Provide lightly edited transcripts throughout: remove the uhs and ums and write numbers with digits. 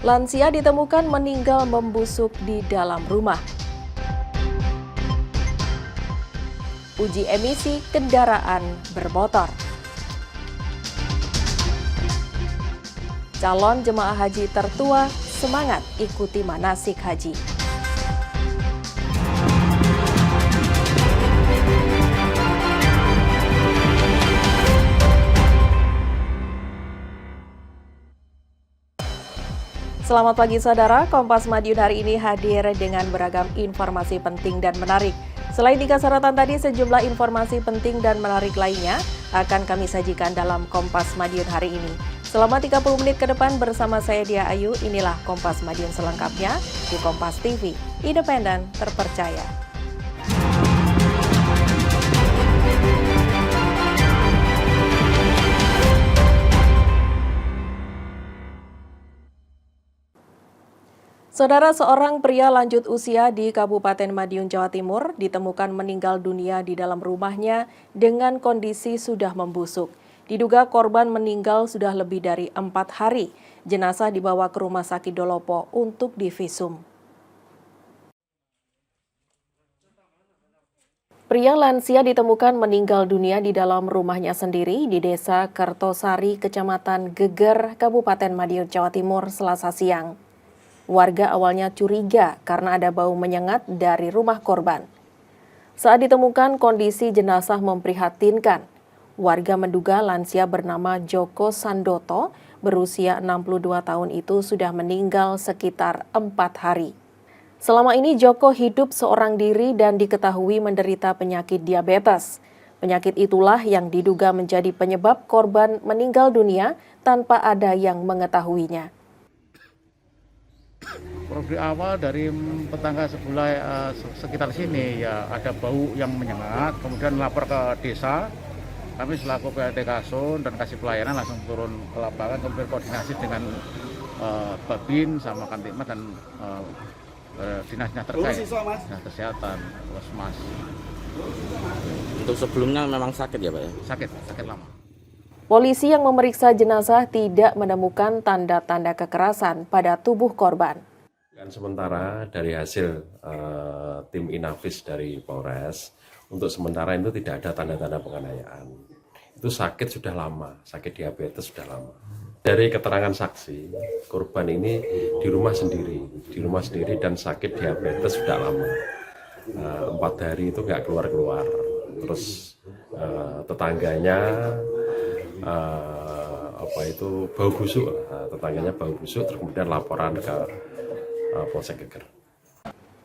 Lansia ditemukan meninggal membusuk di dalam rumah. Uji emisi kendaraan bermotor. Calon jemaah haji tertua semangat ikuti manasik haji. Selamat pagi saudara, Kompas Madiun hari ini hadir dengan beragam informasi penting dan menarik. Selain 3 sorotan tadi, sejumlah informasi penting dan menarik lainnya akan kami sajikan dalam Kompas Madiun hari ini. Selama 30 menit ke depan bersama saya Dia Ayu, inilah Kompas Madiun selengkapnya di Kompas TV, independen, terpercaya. Saudara, seorang pria lanjut usia di Kabupaten Madiun, Jawa Timur ditemukan meninggal dunia di dalam rumahnya dengan kondisi sudah membusuk. Diduga korban meninggal sudah lebih dari 4 hari. Jenazah dibawa ke Rumah Sakit Dolopo untuk divisum. Pria lansia ditemukan meninggal dunia di dalam rumahnya sendiri di Desa Kertosari, Kecamatan Geger, Kabupaten Madiun, Jawa Timur, Selasa siang. Warga awalnya curiga karena ada bau menyengat dari rumah korban. Saat ditemukan, kondisi jenazah memprihatinkan. Warga menduga lansia bernama Joko Sandoto berusia 62 tahun itu sudah meninggal sekitar 4 hari. Selama ini Joko hidup seorang diri dan diketahui menderita penyakit diabetes. Penyakit itulah yang diduga menjadi penyebab korban meninggal dunia tanpa ada yang mengetahuinya. Problem awal dari tetangga sebelah sekitar sini ya ada bau yang menyengat, kemudian lapor ke desa. Kami selaku PLT Kasun dan kasih pelayanan langsung turun ke lapangan, kemudian koordinasi dengan Babin sama Kantikmas dan dinas-dinas terkait, dinas kesehatan, Puskesmas. Untuk sebelumnya memang sakit ya Pak ya? Sakit lama. Polisi yang memeriksa jenazah tidak menemukan tanda-tanda kekerasan pada tubuh korban. Dan sementara dari hasil tim Inavis dari Polres, untuk sementara itu tidak ada tanda-tanda penganiayaan. Itu sakit sudah lama, sakit diabetes sudah lama. Dari keterangan saksi, korban ini di rumah sendiri dan sakit diabetes sudah lama. 4 hari itu nggak keluar-keluar. Terus tetangganya bau busuk, tetangganya bau busuk, terus kemudian laporan ke Polsek Geger.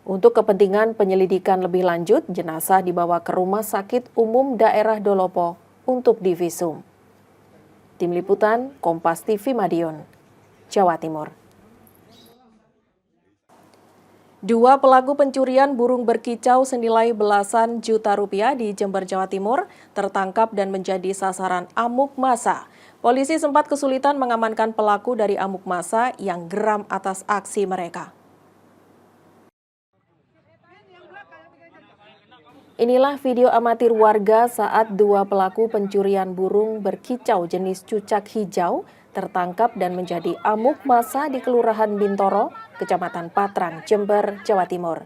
Untuk kepentingan penyelidikan lebih lanjut, jenazah dibawa ke Rumah Sakit Umum Daerah Dolopo untuk divisum. Tim Liputan Kompas TV Madiun, Jawa Timur. 2 pelaku pencurian burung berkicau senilai belasan juta rupiah di Jember, Jawa Timur tertangkap dan menjadi sasaran amuk massa. Polisi sempat kesulitan mengamankan pelaku dari amuk massa yang geram atas aksi mereka. Inilah video amatir warga saat 2 pelaku pencurian burung berkicau jenis cucak hijau tertangkap dan menjadi amuk massa di Kelurahan Bintoro, Kecamatan Patrang, Jember, Jawa Timur.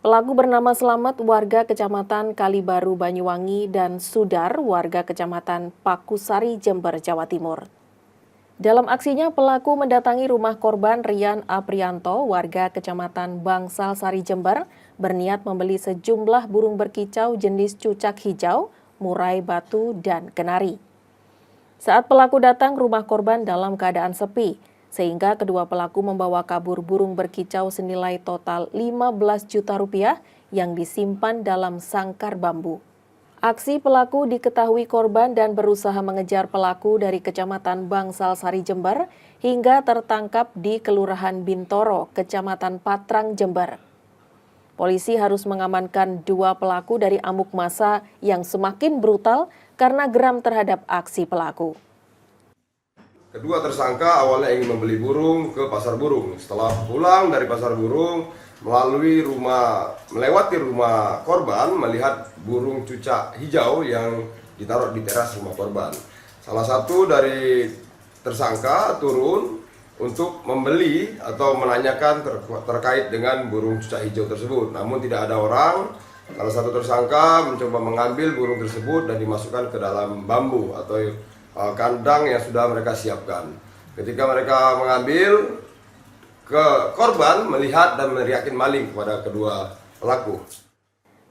Pelaku bernama Slamet, warga Kecamatan Kalibaru, Banyuwangi, dan Sudar, warga Kecamatan Pakusari, Jember, Jawa Timur. Dalam aksinya, pelaku mendatangi rumah korban Rian Aprianto, warga Kecamatan Bangsal Sari, Jember, berniat membeli sejumlah burung berkicau jenis cucak hijau, murai batu, dan kenari. Saat pelaku datang, rumah korban dalam keadaan sepi, sehingga kedua pelaku membawa kabur burung berkicau senilai total 15 juta rupiah yang disimpan dalam sangkar bambu. Aksi pelaku diketahui korban dan berusaha mengejar pelaku dari Kecamatan Bangsal Sari, Jember, hingga tertangkap di Kelurahan Bintoro, Kecamatan Patrang, Jember. Polisi harus mengamankan 2 pelaku dari amuk massa yang semakin brutal karena geram terhadap aksi pelaku. Kedua tersangka awalnya ingin membeli burung ke pasar burung. Setelah pulang dari pasar burung, melewati rumah korban, melihat burung cucak hijau yang ditaruh di teras rumah korban. Salah satu dari tersangka turun untuk membeli atau menanyakan terkait dengan burung cucak hijau tersebut. Namun tidak ada orang. Salah satu tersangka mencoba mengambil burung tersebut dan dimasukkan ke dalam bambu atau kandang yang sudah mereka siapkan. Ketika mereka mengambil, korban melihat dan meneriakin maling kepada kedua pelaku.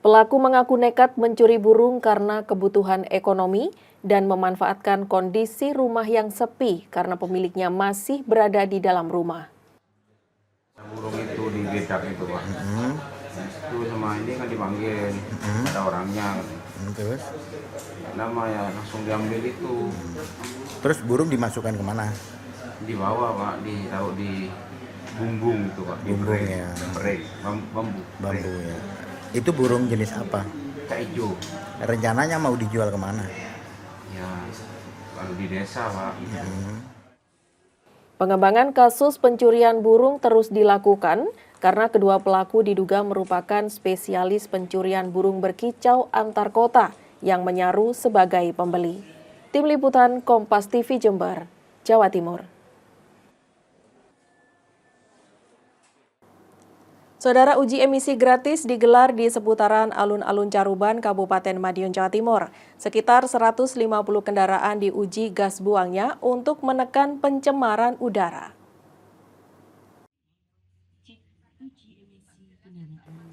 Pelaku mengaku nekat mencuri burung karena kebutuhan ekonomi dan memanfaatkan kondisi rumah yang sepi karena pemiliknya masih berada di dalam rumah. Burung itu di bedak itu Pak. Itu sama ini kan dipanggil, ada orangnya. Terus? Nama ya langsung diambil itu. Terus burung dimasukkan kemana? Dibawa Pak, ditaruh di bumbung itu Pak. Bumbung ya. Bambu. Bambu ya. Itu burung jenis apa? Cucak hijau. Rencananya mau dijual kemana? Ya, kalau di desa Pak. Pengembangan kasus pencurian burung terus dilakukan karena kedua pelaku diduga merupakan spesialis pencurian burung berkicau antar kota yang menyaru sebagai pembeli. Tim Liputan Kompas TV Jember, Jawa Timur. Saudara, uji emisi gratis digelar di seputaran alun-alun Caruban, Kabupaten Madiun, Jawa Timur. Sekitar 150 kendaraan diuji gas buangnya untuk menekan pencemaran udara.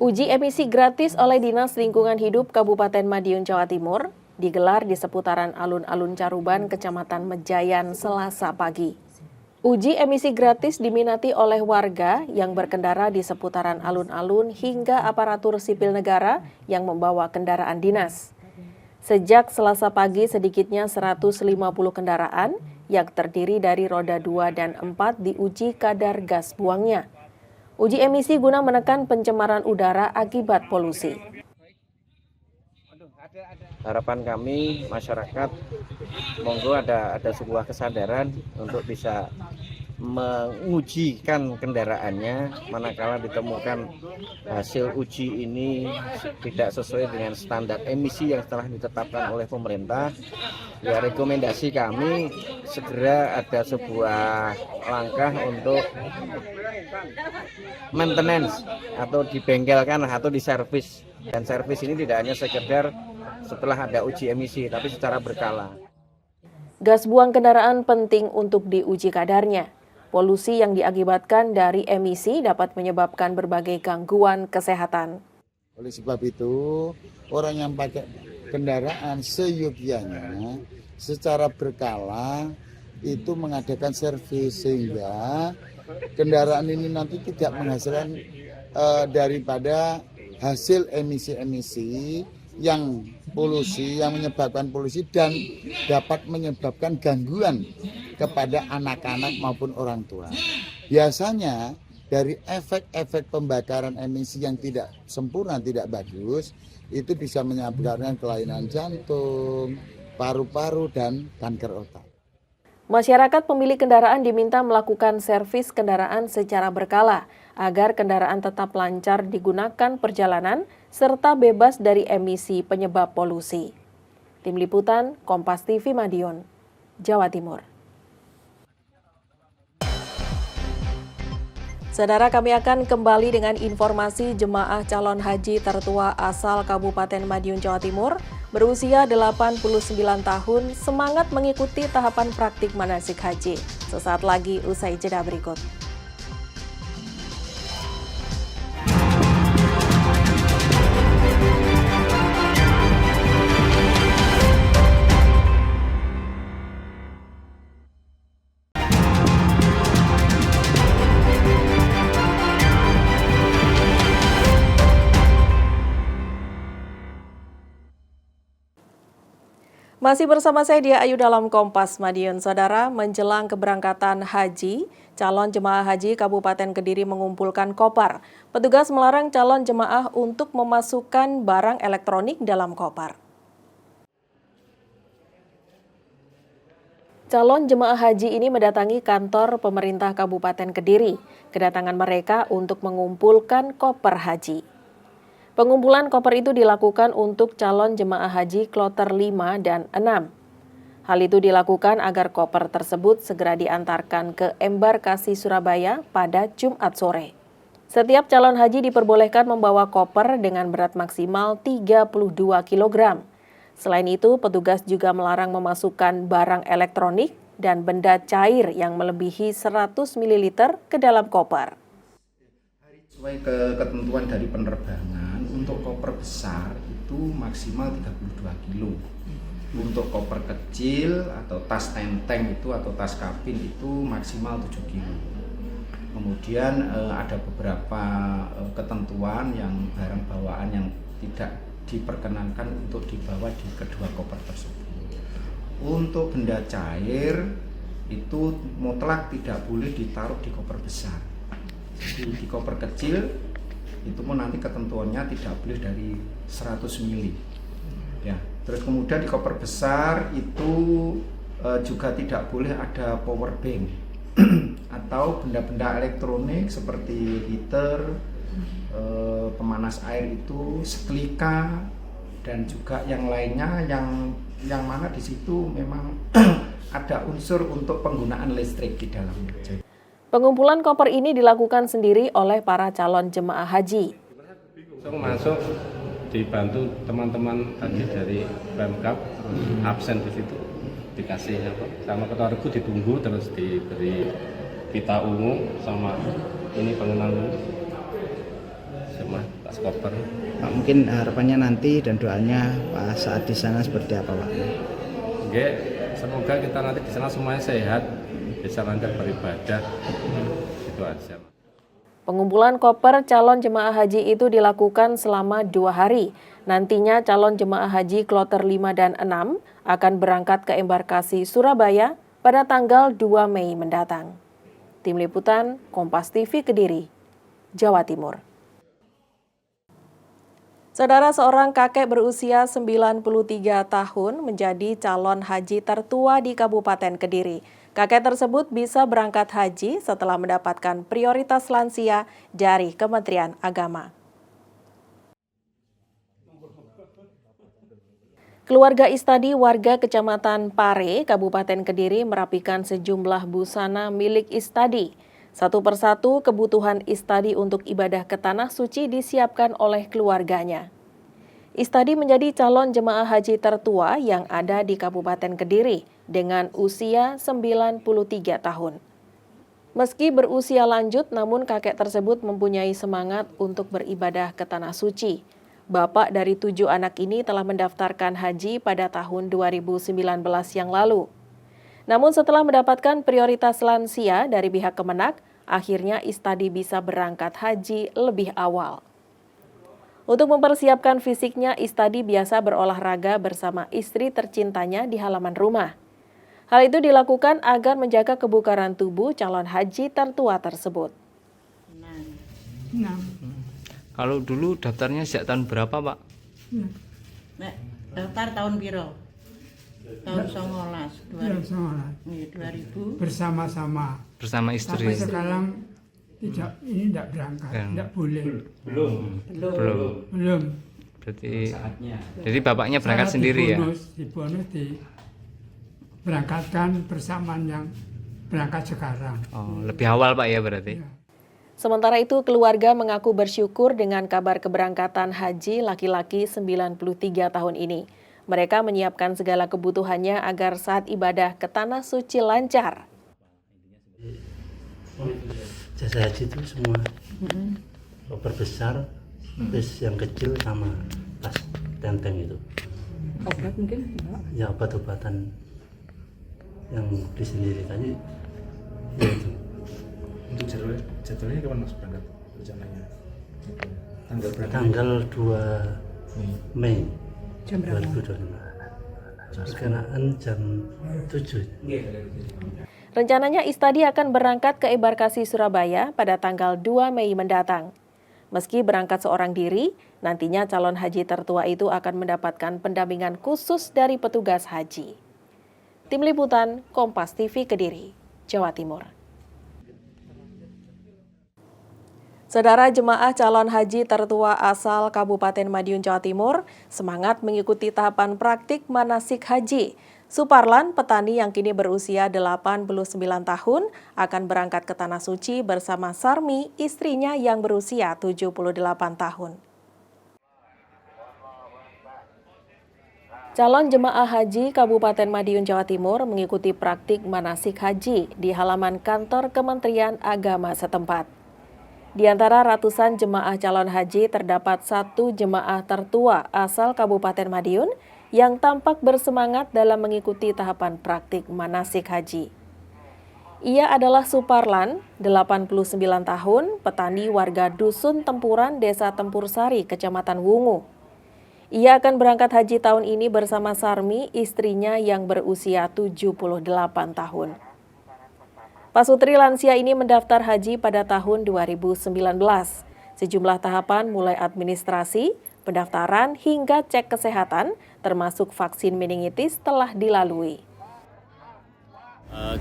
Uji emisi gratis oleh Dinas Lingkungan Hidup Kabupaten Madiun, Jawa Timur digelar di seputaran alun-alun Caruban, Kecamatan Mejayan, Selasa pagi. Uji emisi gratis diminati oleh warga yang berkendara di seputaran alun-alun hingga aparatur sipil negara yang membawa kendaraan dinas. Sejak Selasa pagi sedikitnya 150 kendaraan yang terdiri dari roda 2 dan 4 diuji kadar gas buangnya. Uji emisi guna menekan pencemaran udara akibat polusi. Harapan kami masyarakat monggo ada sebuah kesadaran untuk bisa mengujikan kendaraannya manakala ditemukan hasil uji ini tidak sesuai dengan standar emisi yang telah ditetapkan oleh pemerintah. Ya, rekomendasi kami segera ada sebuah langkah untuk maintenance atau dibengkelkan atau diservis. Dan servis ini tidak hanya sekedar setelah ada uji emisi, tapi secara berkala. Gas buang kendaraan penting untuk diuji kadarnya. Polusi yang diakibatkan dari emisi dapat menyebabkan berbagai gangguan kesehatan. Oleh sebab itu, orang yang pakai kendaraan seyogianya secara berkala itu mengadakan servis sehingga kendaraan ini nanti tidak menghasilkan daripada hasil emisi-emisi yang polusi, yang menyebabkan polusi dan dapat menyebabkan gangguan kepada anak-anak maupun orang tua. Biasanya dari efek-efek pembakaran emisi yang tidak sempurna, tidak bagus, itu bisa menyebabkan kelainan jantung, paru-paru, dan kanker otak. Masyarakat pemilik kendaraan diminta melakukan servis kendaraan secara berkala agar kendaraan tetap lancar digunakan perjalanan serta bebas dari emisi penyebab polusi. Tim Liputan Kompas TV Madiun, Jawa Timur. Saudara, kami akan kembali dengan informasi jemaah calon haji tertua asal Kabupaten Madiun, Jawa Timur berusia 89 tahun semangat mengikuti tahapan praktik manasik haji. Sesaat lagi usai jeda berikut. Masih bersama saya Dia Ayu dalam Kompas Madiun. Saudara, menjelang keberangkatan haji, calon jemaah haji Kabupaten Kediri mengumpulkan koper. Petugas melarang calon jemaah untuk memasukkan barang elektronik dalam koper. Calon jemaah haji ini mendatangi kantor pemerintah Kabupaten Kediri. Kedatangan mereka untuk mengumpulkan koper haji. Pengumpulan koper itu dilakukan untuk calon jemaah haji kloter 5 dan 6. Hal itu dilakukan agar koper tersebut segera diantarkan ke embarkasi Surabaya pada Jumat sore. Setiap calon haji diperbolehkan membawa koper dengan berat maksimal 32 kg. Selain itu, petugas juga melarang memasukkan barang elektronik dan benda cair yang melebihi 100 ml ke dalam koper. Sesuai ketentuan dari penerbangan, untuk koper besar itu maksimal 32 kg. Untuk koper kecil atau tas tenteng itu atau tas kabin itu maksimal 7 kg. Kemudian ada beberapa ketentuan yang barang bawaan yang tidak diperkenankan untuk dibawa di kedua koper tersebut. Untuk benda cair itu mutlak tidak boleh ditaruh di koper besar. Jadi di koper kecil itu pun nanti ketentuannya tidak boleh dari 100 ml. Ya, terus kemudian di koper besar itu juga tidak boleh ada power bank atau benda-benda elektronik seperti heater, pemanas air itu, setrika, dan juga yang lainnya yang mana di situ memang ada unsur untuk penggunaan listrik di dalamnya. Pengumpulan koper ini dilakukan sendiri oleh para calon jemaah haji. Masuk dibantu teman-teman tadi dari Pemkab, absen di situ dikasih sama ketua regu, ditunggu terus diberi pita ungu sama ini pengenal sama tas koper. Pak, mungkin harapannya nanti dan doanya Pak saat di sana seperti apa, Pak? Oke, semoga kita nanti di sana semuanya sehat, bisa lancar beribadah. Itu aja. Pengumpulan koper calon jemaah haji itu dilakukan selama 2 hari. Nantinya calon jemaah haji kloter 5 dan 6 akan berangkat ke embarkasi Surabaya pada tanggal 2 Mei mendatang. Tim Liputan, Kompas TV Kediri, Jawa Timur. Saudara, seorang kakek berusia 93 tahun menjadi calon haji tertua di Kabupaten Kediri. Kakek tersebut bisa berangkat haji setelah mendapatkan prioritas lansia dari Kementerian Agama. Keluarga Istadi warga Kecamatan Pare, Kabupaten Kediri merapikan sejumlah busana milik Istadi. Satu persatu kebutuhan Istadi untuk ibadah ke Tanah Suci disiapkan oleh keluarganya. Istadi menjadi calon jemaah haji tertua yang ada di Kabupaten Kediri dengan usia 93 tahun. Meski berusia lanjut, namun kakek tersebut mempunyai semangat untuk beribadah ke Tanah Suci. Bapak dari 7 anak ini telah mendaftarkan haji pada tahun 2019 yang lalu. Namun setelah mendapatkan prioritas lansia dari pihak Kemenak, akhirnya Istadi bisa berangkat haji lebih awal. Untuk mempersiapkan fisiknya, Istadi biasa berolahraga bersama istri tercintanya di halaman rumah. Hal itu dilakukan agar menjaga kebugaran tubuh calon haji tertua tersebut. Kalau dulu daftarnya sejak tahun berapa, Pak? Daftar tahun piro? Tahun 2000 bersama-sama. Bersama istri. Tapi sekarang tidak berangkat, tidak boleh. Belum. Berarti jadi bapaknya berangkat sendiri ya? Di bonus berangkatkan bersamaan yang berangkat sekarang. Oh, lebih awal Pak ya berarti? Ya. Sementara itu, keluarga mengaku bersyukur dengan kabar keberangkatan haji laki-laki 93 tahun ini. Mereka menyiapkan segala kebutuhannya agar saat ibadah ke Tanah Suci lancar. Jasa haji itu semua, koper besar, terus yang kecil sama tas tenteng itu. Obat mungkin? Ya obat-obatan yang disendirikan ya itu. Untuk jadwalnya kapan Mas berangkat rencananya? Tanggal berapa? Tanggal 2 Mei 2025. Perkenaan jam 7. Rencananya Istadi akan berangkat ke embarkasi Surabaya pada tanggal 2 Mei mendatang. Meski berangkat seorang diri, nantinya calon haji tertua itu akan mendapatkan pendampingan khusus dari petugas haji. Tim Liputan, Kompas TV Kediri, Jawa Timur. Saudara jemaah calon haji tertua asal Kabupaten Madiun, Jawa Timur, semangat mengikuti tahapan praktik manasik haji. Suparlan, petani yang kini berusia 89 tahun, akan berangkat ke Tanah Suci bersama Sarmi, istrinya yang berusia 78 tahun. Calon jemaah haji Kabupaten Madiun, Jawa Timur mengikuti praktik manasik haji di halaman kantor Kementerian Agama setempat. Di antara ratusan jemaah calon haji terdapat satu jemaah tertua asal Kabupaten Madiun yang tampak bersemangat dalam mengikuti tahapan praktik manasik haji. Ia adalah Suparlan, 89 tahun, petani warga Dusun Tempuran, Desa Tempur Sari, Kecamatan Wungu. Ia akan berangkat haji tahun ini bersama Sarmi, istrinya yang berusia 78 tahun. Pasutri lansia ini mendaftar haji pada tahun 2019. Sejumlah tahapan mulai administrasi, pendaftaran hingga cek kesehatan, termasuk vaksin meningitis telah dilalui.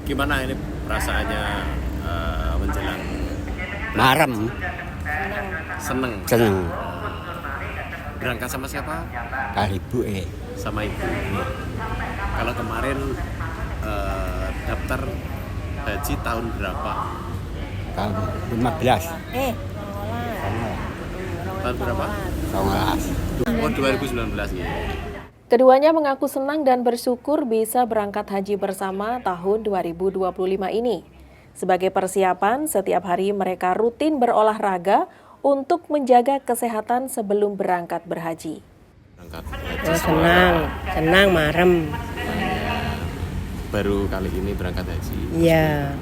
Gimana ini perasaannya menjelang Marem? Seneng. Berangkat sama siapa? Kali ibu Sama ibu. Kalau kemarin daftar haji tahun berapa? Tahun 15. Tahun berapa? 2019 ya. Keduanya mengaku senang dan bersyukur bisa berangkat haji bersama tahun 2025 ini. Sebagai persiapan, setiap hari mereka rutin berolahraga untuk menjaga kesehatan sebelum berangkat berhaji. Senang marem. Baru kali ini berangkat haji. Iya.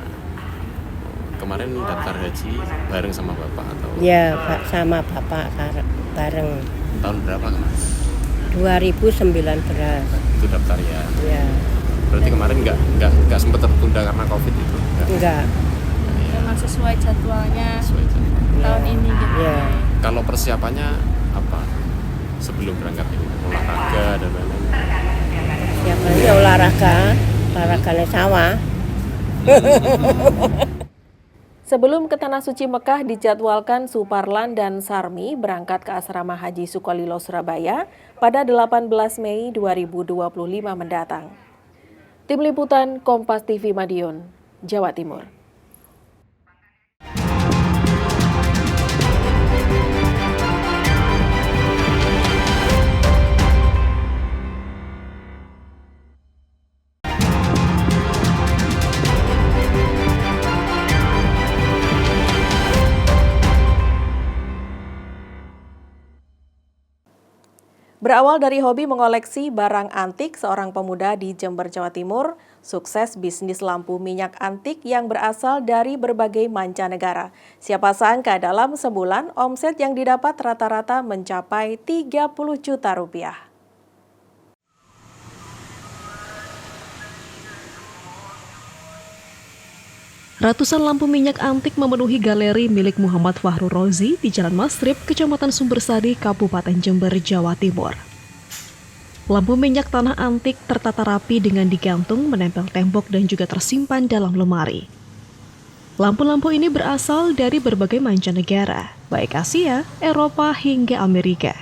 Kemarin daftar haji bareng sama bapak atau? Iya, sama bapak bareng. Tahun berapa kemarin? 2019. Itu daftar ya. Iya. Berarti kemarin nggak sempat tertunda karena COVID itu? Enggak. Memang sesuai jadwalnya. Tahun ini gitu. Iya. Kalau persiapannya apa sebelum berangkat ini? Olahraga dan lain-lain? Siapanya olahraganya sawah. Sebelum ke Tanah Suci Mekah, dijadwalkan Suparlan dan Sarmi berangkat ke Asrama Haji Sukolilo, Surabaya pada 18 Mei 2025 mendatang. Tim Liputan Kompas TV Madiun, Jawa Timur. Berawal dari hobi mengoleksi barang antik, seorang pemuda di Jember, Jawa Timur, sukses bisnis lampu minyak antik yang berasal dari berbagai mancanegara. Siapa sangka dalam sebulan, omset yang didapat rata-rata mencapai 30 juta rupiah. Ratusan lampu minyak antik memenuhi galeri milik Muhammad Fahru Rozi di Jalan Masrib, Kecamatan Sumbersari, Kabupaten Jember, Jawa Timur. Lampu minyak tanah antik tertata rapi dengan digantung, menempel tembok dan juga tersimpan dalam lemari. Lampu-lampu ini berasal dari berbagai mancanegara, baik Asia, Eropa hingga Amerika.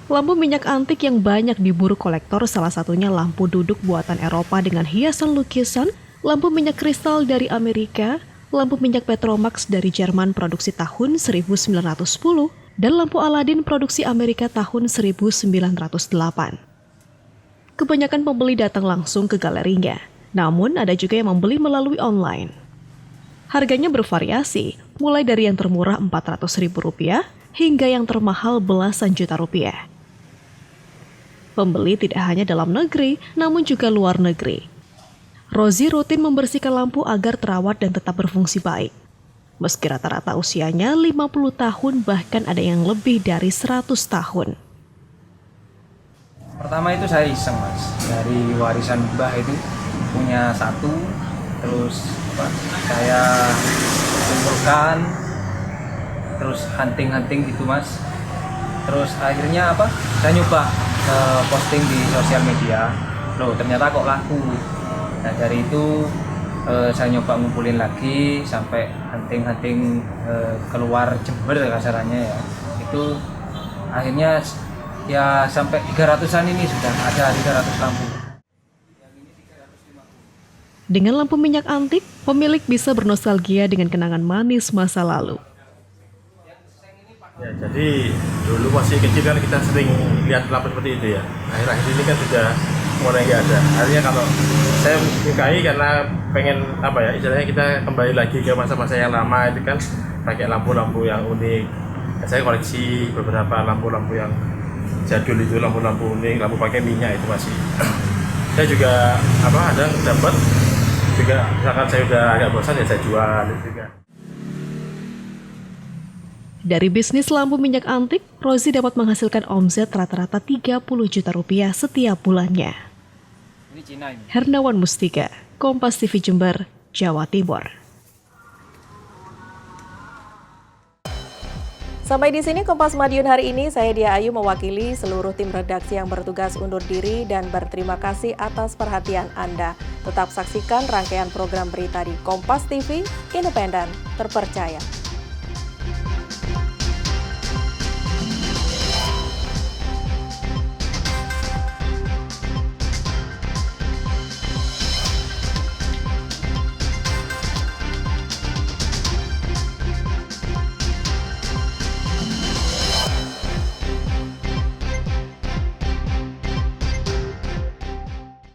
Lampu minyak antik yang banyak diburu kolektor salah satunya lampu duduk buatan Eropa dengan hiasan lukisan, lampu minyak kristal dari Amerika, lampu minyak Petromax dari Jerman produksi tahun 1910, dan lampu Aladin produksi Amerika tahun 1908. Kebanyakan pembeli datang langsung ke galerinya, namun ada juga yang membeli melalui online. Harganya bervariasi, mulai dari yang termurah Rp400.000 hingga yang termahal belasan juta rupiah. Pembeli tidak hanya dalam negeri, namun juga luar negeri. Rozi rutin membersihkan lampu agar terawat dan tetap berfungsi baik. Meski rata-rata usianya 50 tahun, bahkan ada yang lebih dari 100 tahun. Pertama itu saya iseng mas, dari warisan mbah itu punya satu, terus saya kumpulkan, terus hunting gitu mas. Terus akhirnya saya nyoba posting di sosial media, loh ternyata kok laku. Nah dari itu saya nyoba ngumpulin lagi sampai hunting keluar Jember kasarannya ya. Itu akhirnya ya sampai 300-an ini sudah ada 300 lampu. Dengan lampu minyak antik, pemilik bisa bernostalgia dengan kenangan manis masa lalu. Ya, jadi dulu masih kecil kan kita sering lihat lampu seperti itu ya. Akhir-akhir ini kan sudah mulai nggak ada. Artinya kalau saya menyukai karena pengen apa ya, istilahnya kita kembali lagi ke masa-masa yang lama itu kan pakai lampu-lampu yang unik. Saya koleksi beberapa lampu-lampu yang jadul itu, lampu-lampu unik, lampu pakai minyak itu masih. Saya juga ada dapat juga, misalkan saya udah agak bosan ya saya jual juga. Dari bisnis lampu minyak antik, Rozi dapat menghasilkan omset rata-rata 30 juta rupiah setiap bulannya. Hernawan Mustika, Kompas TV Jember, Jawa Timur. Sampai di sini Kompas Madiun hari ini, saya Dia Ayu mewakili seluruh tim redaksi yang bertugas undur diri dan berterima kasih atas perhatian Anda. Tetap saksikan rangkaian program berita di Kompas TV, independen, terpercaya.